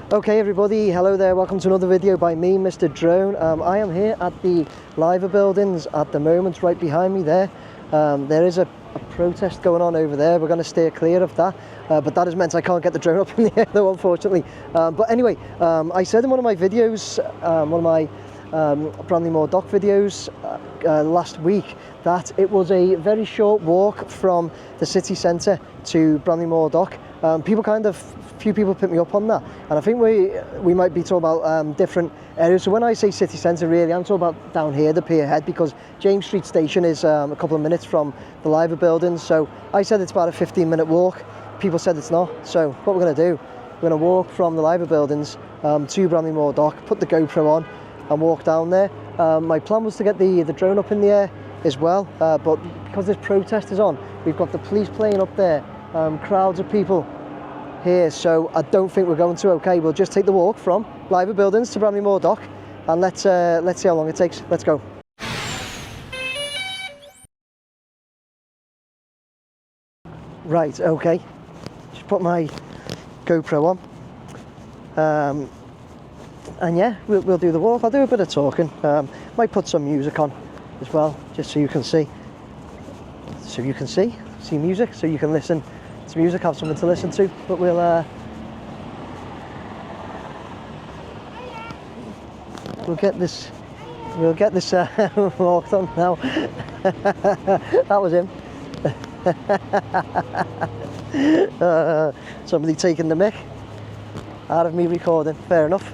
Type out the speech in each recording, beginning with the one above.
Okay everybody, hello there, welcome to another video by me, Mr. Drone. I am here at the Liver buildings at the moment, right behind me there. There is a protest going on over there. We're going to steer clear of that, but that has meant I can't get the drone up in the air though, unfortunately. But anyway, I said in one of my videos, one of my Branley Moor Dock videos last week, that it was a very short walk from the city centre to Branley Moor Dock. Few people picked me up on that, and I think we might be talking about different areas. So when I say city centre, really I'm talking about down here, the pier head, because James Street Station is a couple of minutes from the Liver buildings. So I said it's about a 15-minute walk. People said it's not. So what we're going to do, we're going to walk from the Liver buildings to Branley Moor Dock, put the GoPro on and walk down there. My plan was to get the drone up in the air as well, but because this protest is on, we've got the police playing up there, crowds of people here, so I don't think we're going to. Okay, we'll just take the walk from Liver buildings to Branley Moor Dock, and let's see how long it takes. Let's go. Right, okay, just put my GoPro on, and yeah, we'll do the walk. I'll do a bit of talking, might put some music on as well, just so you can see music, so you can listen to music, have something to listen to. But we'll get this walked on now. That was him. Somebody taking the mick out of me recording. Fair enough.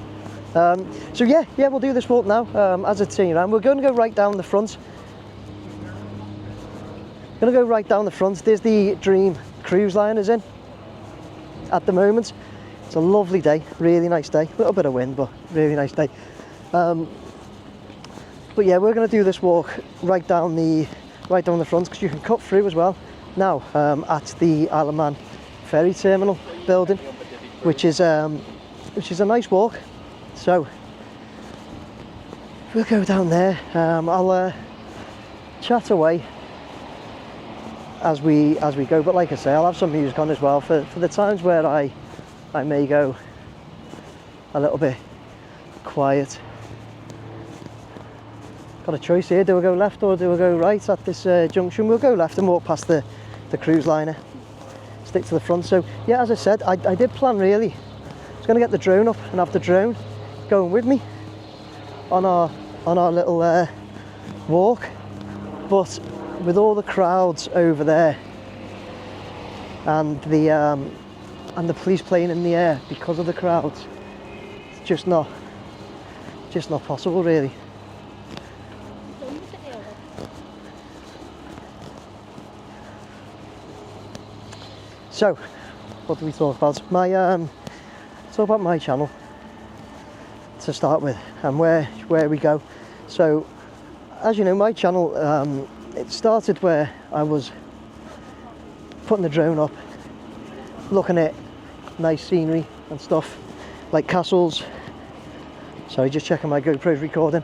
So yeah, we'll do this walk now. As it's saying around, we're going to go right down the front. There's the Dream cruise line is in at the moment. It's a lovely day, really nice day. A little bit of wind, but really nice day. But yeah, we're going to do this walk right down the front, because you can cut through as well now at the Isle of Man ferry terminal building, which is a nice walk. So we'll go down there. I'll chat away as we go, but like I say, I'll have some music on as well for the times where I may go a little bit quiet. Got a choice here, do I go left or do I go right at this junction? We'll go left and walk past the cruise liner, stick to the front. So yeah, as I said, I did plan really. I was going to get the drone up and have the drone going with me on our little walk, but with all the crowds over there and the police playing in the air because of the crowds, it's just not possible really. So what do we talk about? Talk about my channel to start with, and where we go. So as you know, my channel, it started where I was putting the drone up, looking at nice scenery and stuff, like castles. Sorry, just checking my GoPro's recording.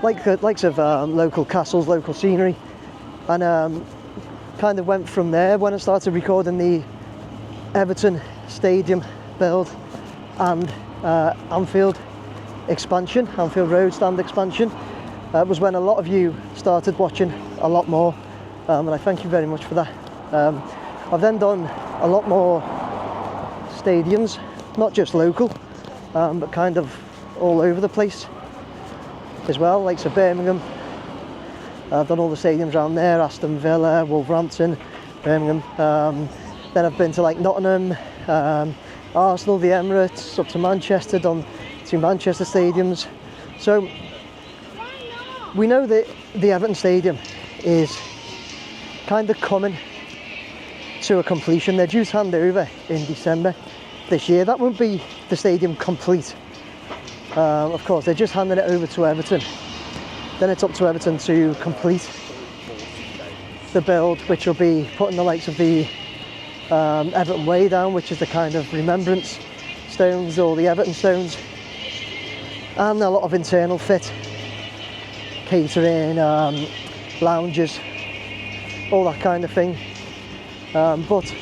Like the likes of local castles, local scenery, and kind of went from there when I started recording the Everton Stadium build and Anfield Road stand expansion. Was when a lot of you started watching a lot more, and I thank you very much for that. I've then done a lot more stadiums, not just local, but kind of all over the place as well, like so Birmingham. I've done all the stadiums around there, Aston Villa, Wolverhampton, Birmingham. Then I've been to like Nottingham, Arsenal, the Emirates, up to Manchester, done 2 Manchester stadiums. So we know that the Everton Stadium is kind of coming to a completion. They're due to hand over in December this year. That won't be the stadium complete. Of course, they're just handing it over to Everton. Then it's up to Everton to complete the build, which will be putting the likes of the Everton Way down, which is the kind of remembrance stones, or the Everton stones, and a lot of internal fit, catering, lounges, all that kind of thing. But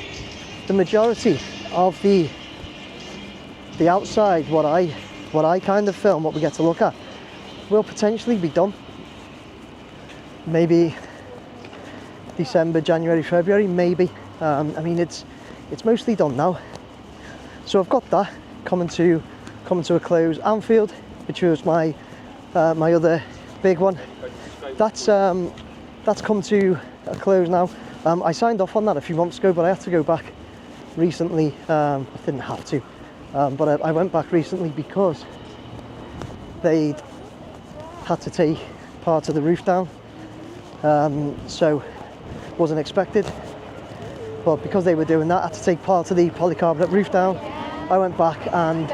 the majority of the the outside, what I kind of film, what we get to look at, will potentially be done. Maybe December, January, February, maybe. I mean, it's mostly done now. So I've got that coming to a close. Anfield, which was my other big one, that's come to a close now. I signed off on that a few months ago, but I had to go back recently. I didn't have to, but I went back recently because they'd had to take part of the roof down, so wasn't expected, but because they were doing that, I had to take part of the polycarbonate roof down. I went back and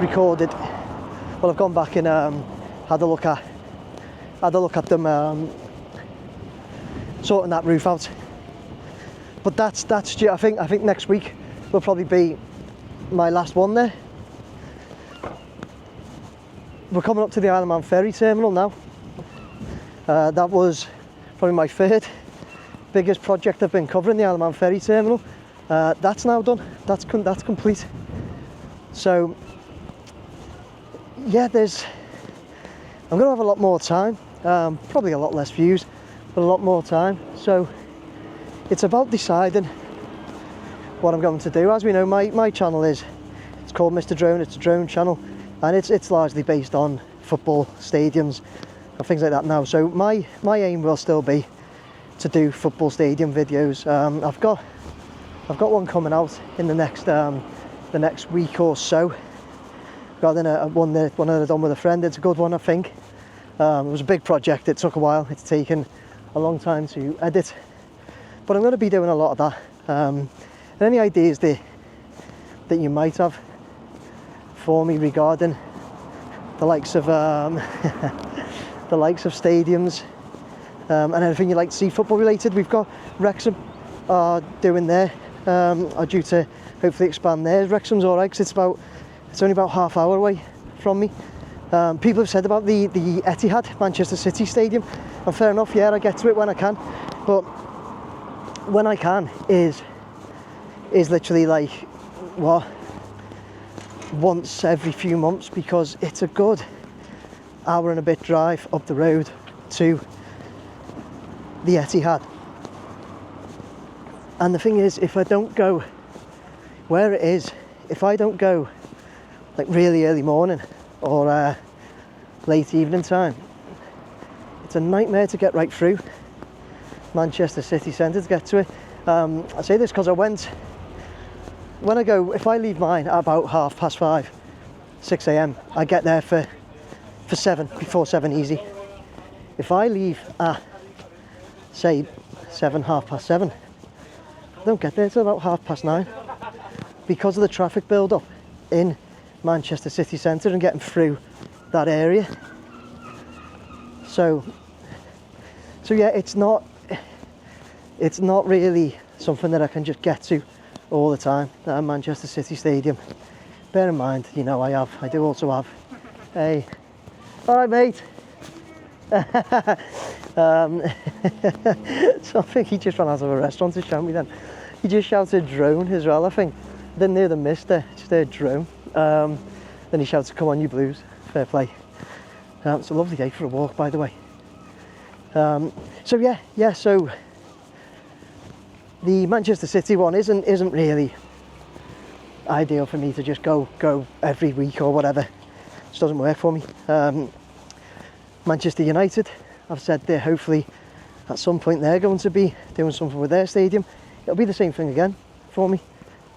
recorded. Well, I've gone back and had a look at them sorting that roof out. But that's due. I think next week will probably be my last one there. We're coming up to the Isle of Man ferry terminal now. That was probably my third biggest project I've been covering, the Isle of Man ferry terminal. That's now done. That's complete. So yeah, I'm going to have a lot more time. Probably a lot less views, but a lot more time. So it's about deciding what I'm going to do. As we know, my channel it's called Mr. Drone. It's a drone channel, and it's largely based on football stadiums and things like that now. So my aim will still be to do football stadium videos. I've got one coming out in the next week or so. Rather than one that I've done with a friend. It's a good one, I think. It was a big project. It took a while. It's taken a long time to edit, but I'm going to be doing a lot of that. And any ideas that you might have for me regarding the likes of the likes of stadiums, and anything you'd like to see football related. We've got Wrexham are doing there, are due to hopefully expand theirs. Wrexham's alright because it's only about half hour away from me. People have said about the Etihad, Manchester City Stadium, and fair enough, yeah, I get to it when I can, but when I can is literally like, what, once every few months, because it's a good hour and a bit drive up the road to the Etihad. And the thing is, if I don't go where it is, if I don't go like really early morning or late evening time, it's a nightmare to get right through Manchester City Centre to get to it. I say this because if I leave mine at about 5:30, 6 a.m, I get there for 7, before 7 easy. If I leave at, say, 7, 7:30, I don't get there till about 9:30 because of the traffic build up in Manchester City Centre and getting through that area. So yeah, it's not really something that I can just get to all the time, Manchester City Stadium. Bear in mind, you know, I do also have a, alright mate. So I think he just ran out of a restaurant to shout me then. He just shouted drone as well, I think. Didn't hear the mister, just heard drone. Then he shouted, come on you Blues, fair play. It's a lovely day for a walk, by the way. So yeah, so the Manchester City one isn't really ideal for me to just go every week or whatever. It just doesn't work for me. Manchester United, I've said there, hopefully at some point they're going to be doing something with their stadium. It'll be the same thing again for me,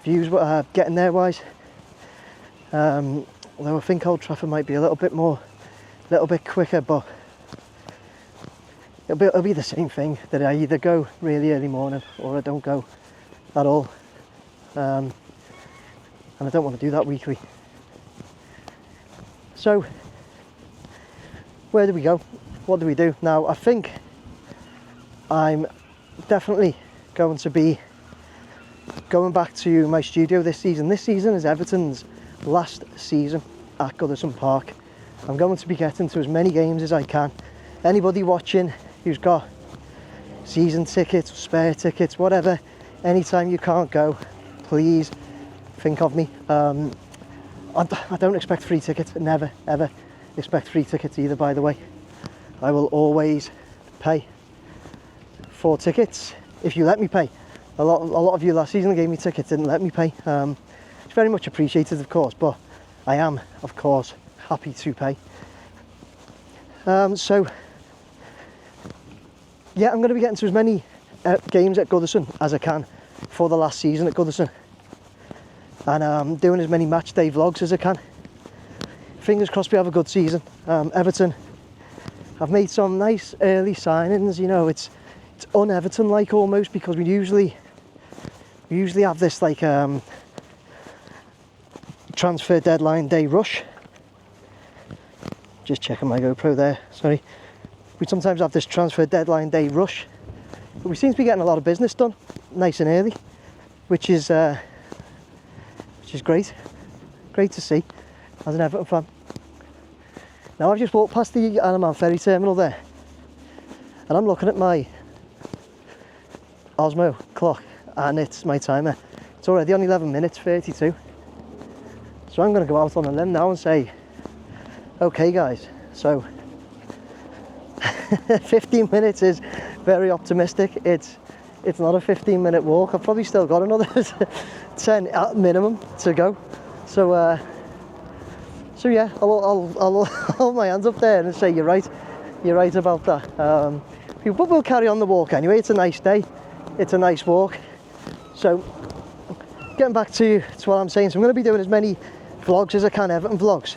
views getting there wise. Although I think Old Trafford might be a little bit quicker, but it'll be the same thing, that I either go really early morning or I don't go at all. And I don't want to do that weekly. So where do we go? What do we do? Now, I think I'm definitely going to be going back to my studio this season. This season is Everton's last season at Goodison Park. I'm going to be getting to as many games as I can. Anybody watching who's got season tickets, spare tickets, whatever, anytime you can't go, please think of me. I don't expect free tickets. I never ever expect free tickets either, by the way. I will always pay for tickets if you let me pay. A lot of you last season gave me tickets, didn't let me pay. It's very much appreciated, of course, but I am, of course, happy to pay. So yeah, I'm going to be getting to as many games at Goodison as I can for the last season at Goodison, and doing as many match day vlogs as I can. Fingers crossed we have a good season. Everton, I've made some nice early signings. You know, it's un-Everton like almost, because we usually have this like transfer deadline day rush. Just checking my GoPro there, sorry. We sometimes have this transfer deadline day rush, but we seem to be getting a lot of business done nice and early, which is great to see as an Everton fan. Now I've just walked past the Isle of Man ferry terminal there, and I'm looking at my Osmo clock, and it's my timer. It's already on 11 minutes 32. So I'm going to go out on a limb now and say, okay guys, so 15 minutes is very optimistic. It's not a 15-minute walk. I've probably still got another 10 at minimum to go. So yeah, I'll hold my hands up there and say you're right about that. But we'll carry on the walk anyway. It's a nice day. It's a nice walk. So getting back to what I'm saying, so I'm going to be doing as many vlogs as I can, Everton vlogs.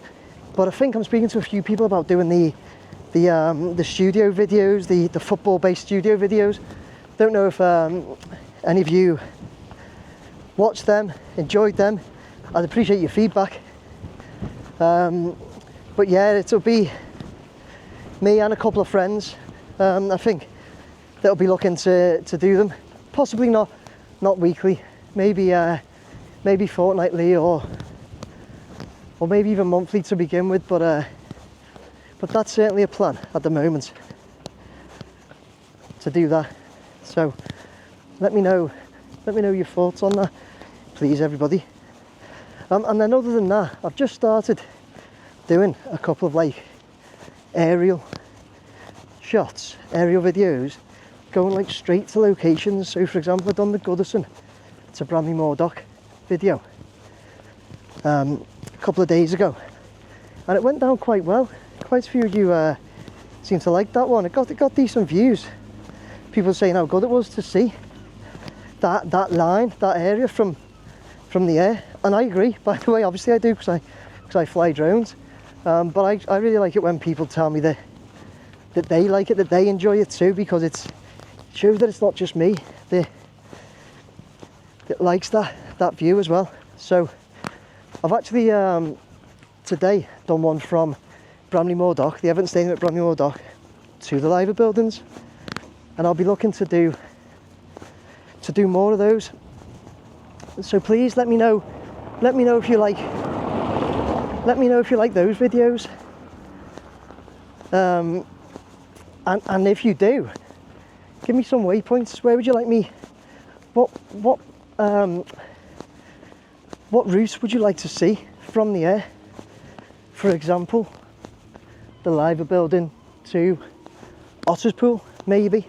But I think I'm speaking to a few people about doing the studio videos, the football-based studio videos. Don't know if any of you watched them, enjoyed them. I'd appreciate your feedback. But yeah, it'll be me and a couple of friends, I think, that'll be looking to do them. Possibly not weekly, maybe fortnightly or maybe even monthly to begin with. But that's certainly a plan at the moment to do that. So let me know your thoughts on that, please, everybody. And then other than that, I've just started doing a couple of like aerial shots, aerial videos, going like straight to locations. So for example, I've done the Goodison to Bramley Moor Dock video a couple of days ago, and it went down quite well. Quite a few of you seem to like that one. It got decent views. People saying how good it was to see that line, that area from the air, and I agree. By the way, obviously I do, because I fly drones. But I really like it when people tell me that they like it, that they enjoy it too, because it shows that it's not just me that likes that view as well. So I've actually today done one from Bramley Moor Dock, the Everton Stadium at Bramley Moor Dock, to the Liver buildings, and I'll be looking to do more of those. So please let me know if you like those videos, and if you do, give me some waypoints. Where would you like me, what route would you like to see from the air? For example, the Liver building to Otterspool, maybe.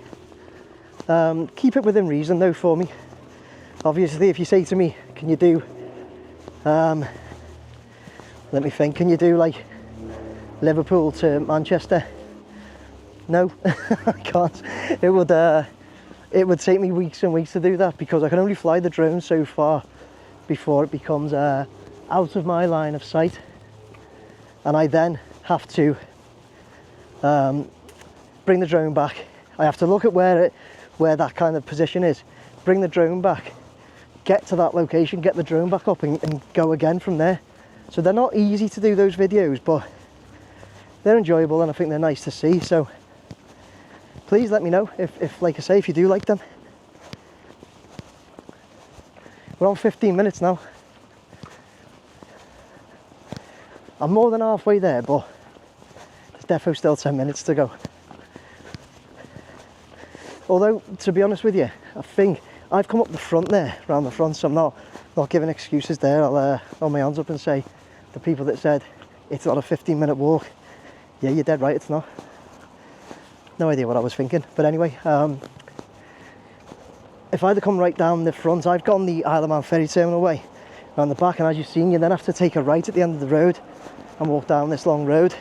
Keep it within reason though for me. Obviously, if you say to me, can you do, let me think, can you do like Liverpool to Manchester? No, I can't. It would take me weeks and weeks to do that, because I can only fly the drone so far before it becomes out of my line of sight, and I then have to bring the drone back. I have to look at where that kind of position is, bring the drone back, get to that location, get the drone back up and go again from there. So they're not easy to do, those videos, but they're enjoyable and I think they're nice to see. So please let me know if like I say, if you do like them. We're on 15 minutes now. I'm more than halfway there, but there's definitely still 10 minutes to go. Although, to be honest with you, I think I've come up the front there, around the front, so I'm not not giving excuses there. I'll hold my hands up and say the people that said it's not a 15-minute walk, yeah, you're dead right, it's not. No idea what I was thinking, but anyway, if I'd have come right down the front, I've gone the Isle of Man ferry terminal way around the back, and as you've seen, you then have to take a right at the end of the road and walk down this long road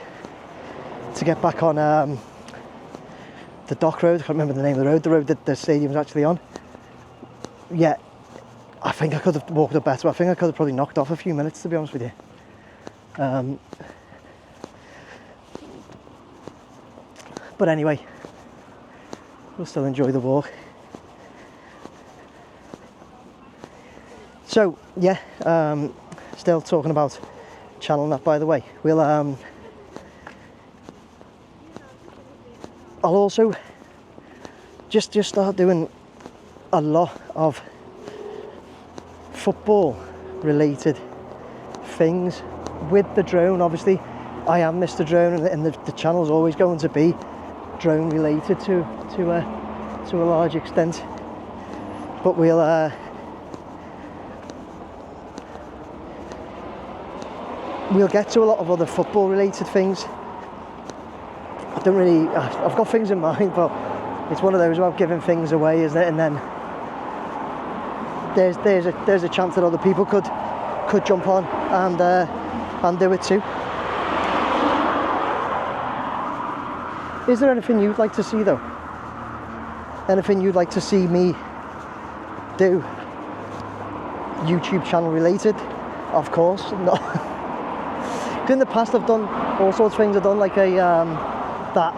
to get back on the dock road. I can't remember the name of the road that the stadium's actually on. Yeah, I think I could have walked up better. I think I could have probably knocked off a few minutes, to be honest with you. But anyway, we'll still enjoy the walk. So yeah, still talking about channel that, by the way. We'll I'll also just start doing a lot of football related things with the drone. Obviously I am Mr. Drone, and the channel's always going to be drone related to a large extent, but we'll get to a lot of other football related things. I don't really, I've got things in mind, but it's one of those about giving things away, isn't it? And then there's a chance that other people could jump on and do it too. Is there anything you'd like to see though? Anything you'd like to see me do? YouTube channel related? Of course. No. In the past I've done all sorts of things. I've done like that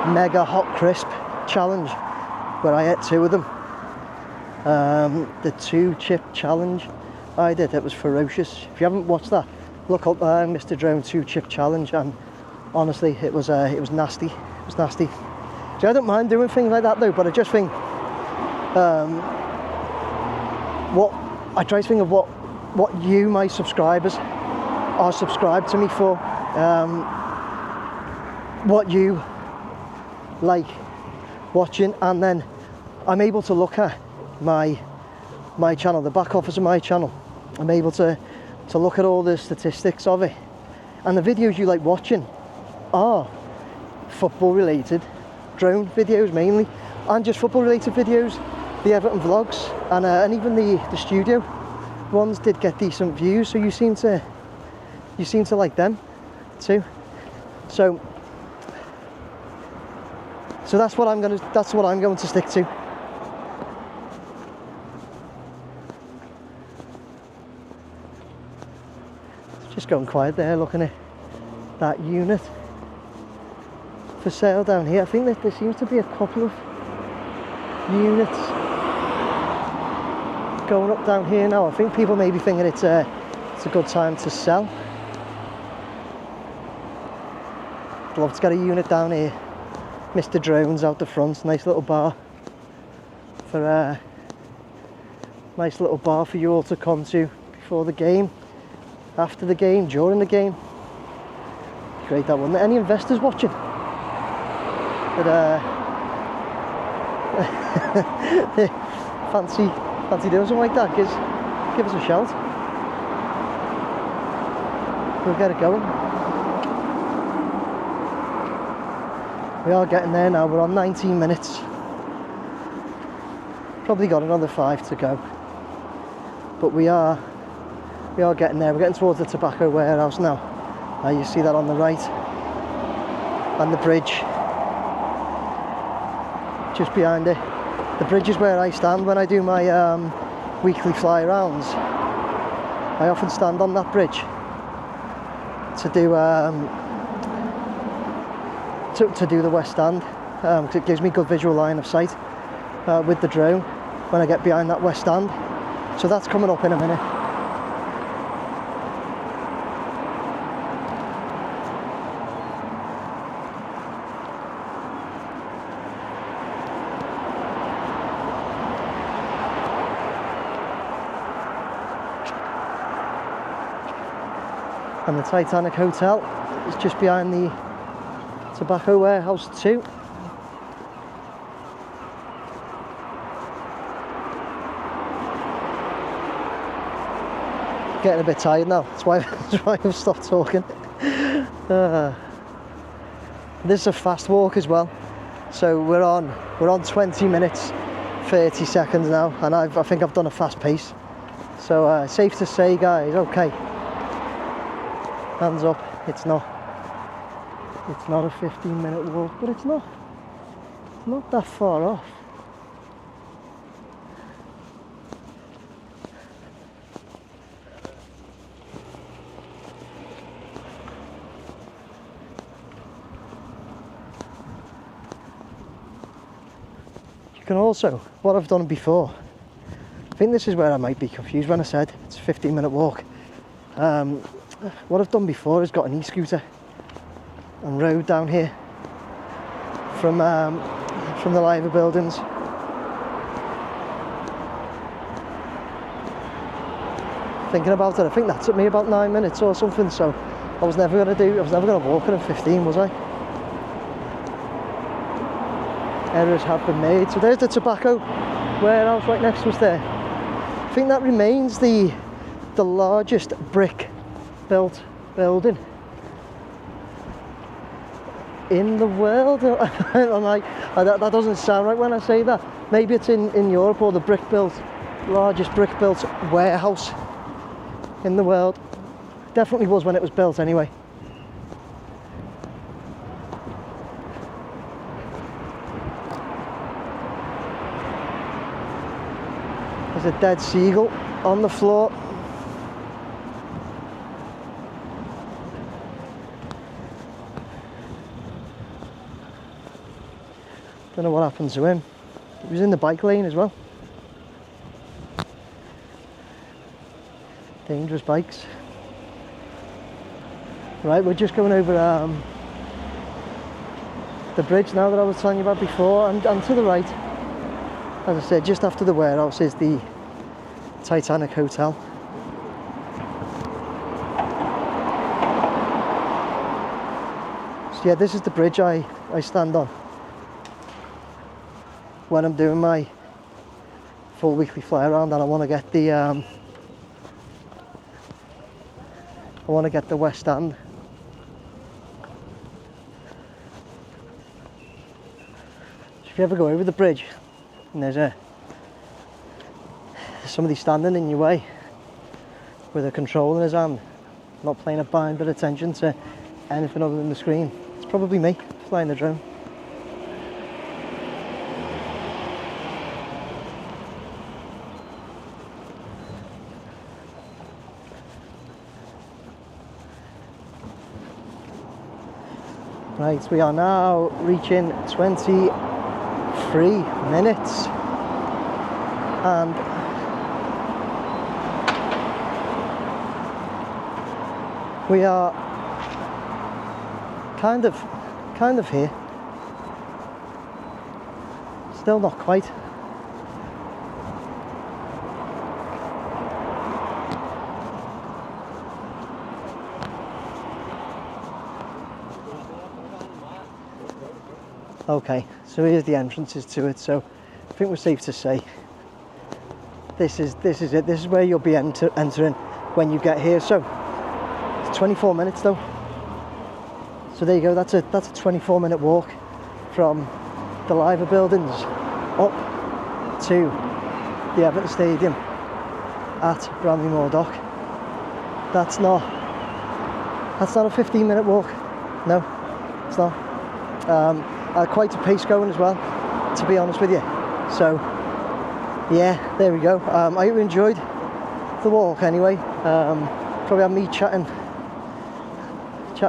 mega hot crisp challenge where I ate 2 of them. The 2 chip challenge I did, it was ferocious. If you haven't watched that, look up Mr. Drone 2 chip challenge, and honestly it was nasty. It was nasty. So I don't mind doing things like that though, but I just think what I try to think of what you, my subscribers, are subscribed to me for, what you like watching, and then I'm able to look at my channel, the back office of my channel. I'm able to look at all the statistics of it, and the videos you like watching are football related, drone videos mainly, and just football related videos. The Everton vlogs and even the studio ones did get decent views, so you seem to like them too. So that's what I'm going to stick to. Just going quiet there, looking at that unit for sale down here. I think that there seems to be a couple of units going up down here now. I think people may be thinking it's a good time to sell. I'd love to get a unit down here. Mr. Drones out the front, nice little bar for you all to come to before the game, after the game, during the game. Great, that one. Any investors watching that fancy doing something like that, give us a shout. We'll get it going. We are getting there now. We're on 19 minutes. Probably got another 5 to go, but we are getting there. We're getting towards the tobacco warehouse now. You see that on the right, and the bridge just behind it. The bridge is where I stand when I do my weekly fly rounds. I often stand on that bridge to do the West Stand, because it gives me good visual line of sight with the drone when I get behind that West Stand. So that's coming up in a minute. And the Titanic Hotel is just behind the tobacco warehouse too. getting a bit tired now. That's why I've stopped talking. This is a fast walk as well. So we're on 20 minutes, 30 seconds now, and I think I've done a fast pace. So safe to say, guys, okay. Hands up. It's not a 15-minute walk, but it's not that far off. You can also, what I've done before, I think this is where I might be confused when I said it's a 15-minute walk. What I've done before is got an e-scooter and rode down here from the Liverpool buildings. Thinking about it, I think that took me about 9 minutes or something, so I was never going to walk it in 15, was I? Errors have been made. So there's the tobacco warehouse right next to us there. I think that remains the largest brick built building in the world. I'm like, that doesn't sound right when I say that. Maybe it's in Europe, or the largest brick built warehouse in the world. Definitely was when it was built anyway. There's a dead seagull on the floor. Don't know what happened to him. He was in the bike lane as well. Dangerous bikes. Right, we're just going over the bridge now that I was telling you about before, and to the right, as I said, just after the warehouse is the Titanic Hotel. So yeah, this is the bridge I stand on when I'm doing my full weekly fly around, and I want to get the West Stand. So if you ever go over the bridge and there's somebody standing in your way with a control in his hand, not paying a blind bit of attention to anything other than the screen, it's probably me flying the drone. Right, we are now reaching 23 minutes, and we are kind of here. Still not quite. Okay, so here's the entrances to it. So I think we're safe to say this is it. This is where you'll be entering when you get here. So it's 24 minutes though. So there you go. That's a 24-minute walk from the Liverpool buildings up to the Everton Stadium at Bramley-Moore Dock. That's not a 15-minute walk. No, it's not. Quite a pace going as well, to be honest with you. So yeah, there we go. I hope you enjoyed the walk anyway. Probably had me chatting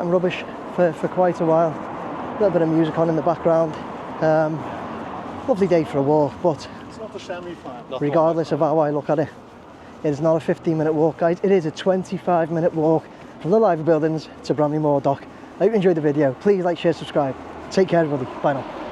rubbish for quite a while. A little bit of music on in the background. Lovely day for a walk, but it's not a semi-final. Regardless of how I look at it, it is not a 15-minute walk, guys. It is a 25-minute walk from the Liverpool buildings to Bramley-Moore Dock. I hope you enjoyed the video. Please like, share, subscribe. Take care, everybody. Bye now.